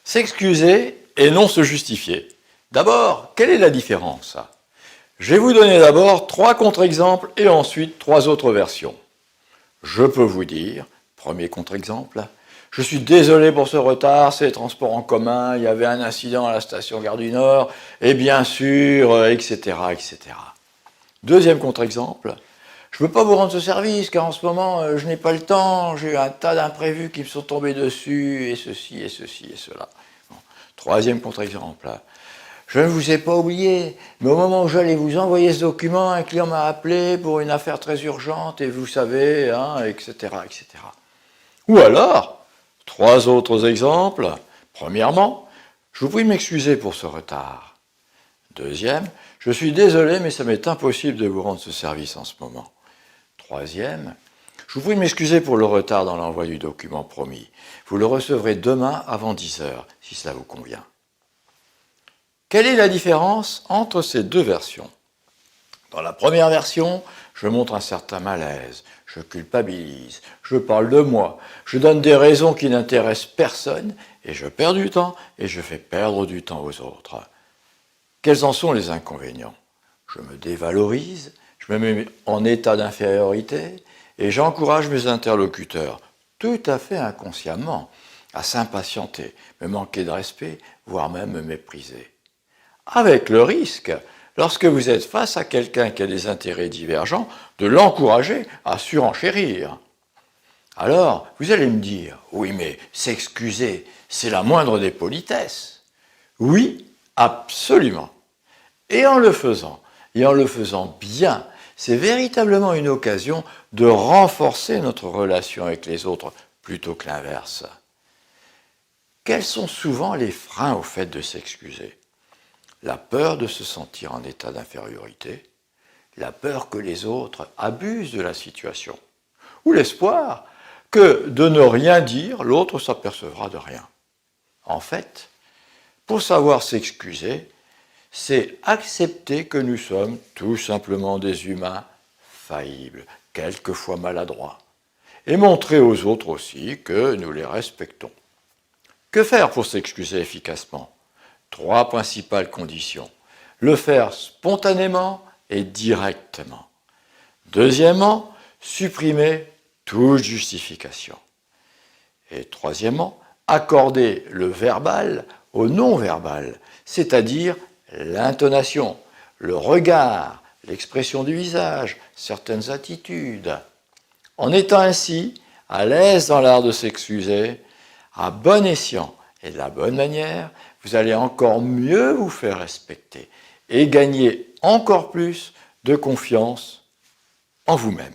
S'excuser et non se justifier. D'abord, quelle est la différence? Je vais vous donner d'abord 3 contre-exemples et ensuite 3 autres versions. Je peux vous dire, premier contre-exemple, je suis désolé pour ce retard, c'est les transports en commun, il y avait un incident à la station Gare du Nord, et bien sûr, etc., etc. Deuxième contre-exemple, je ne peux pas vous rendre ce service car en ce moment, je n'ai pas le temps, j'ai eu un tas d'imprévus qui me sont tombés dessus, et ceci, et ceci, et cela. Bon. Troisième contre-exemple, je ne vous ai pas oublié, mais au moment où j'allais vous envoyer ce document, un client m'a appelé pour une affaire très urgente, et vous savez, etc., etc. Ou alors, 3 autres exemples. Premièrement, je vous prie de m'excuser pour ce retard. Deuxième, je suis désolé, mais ça m'est impossible de vous rendre ce service en ce moment. Troisième, je vous prie de m'excuser pour le retard dans l'envoi du document promis. Vous le recevrez demain avant 10 heures, si cela vous convient. Quelle est la différence entre ces 2 versions? Dans la première version, je montre un certain malaise, je culpabilise, je parle de moi, je donne des raisons qui n'intéressent personne, et je perds du temps, et je fais perdre du temps aux autres. Quels en sont les inconvénients? Je me dévalorise, je me mets en état d'infériorité, et j'encourage mes interlocuteurs, tout à fait inconsciemment, à s'impatienter, me manquer de respect, voire même me mépriser. Avec le risque, lorsque vous êtes face à quelqu'un qui a des intérêts divergents, de l'encourager à surenchérir. Alors, vous allez me dire, oui, mais s'excuser, c'est la moindre des politesses. Oui, absolument. Et en le faisant bien, c'est véritablement une occasion de renforcer notre relation avec les autres plutôt que l'inverse. Quels sont souvent les freins au fait de s'excuser? La peur de se sentir en état d'infériorité, la peur que les autres abusent de la situation, ou l'espoir que de ne rien dire, l'autre s'apercevra de rien. En fait, pour savoir s'excuser, c'est accepter que nous sommes tout simplement des humains faillibles, quelquefois maladroits, et montrer aux autres aussi que nous les respectons. Que faire pour s'excuser efficacement? 3 principales conditions. Le faire spontanément et directement. Deuxièmement, supprimer toute justification. Et troisièmement, accorder le verbal au non-verbal, c'est-à-dire l'intonation, le regard, l'expression du visage, certaines attitudes. En étant ainsi à l'aise dans l'art de s'excuser, à bon escient et de la bonne manière, vous allez encore mieux vous faire respecter et gagner encore plus de confiance en vous-même.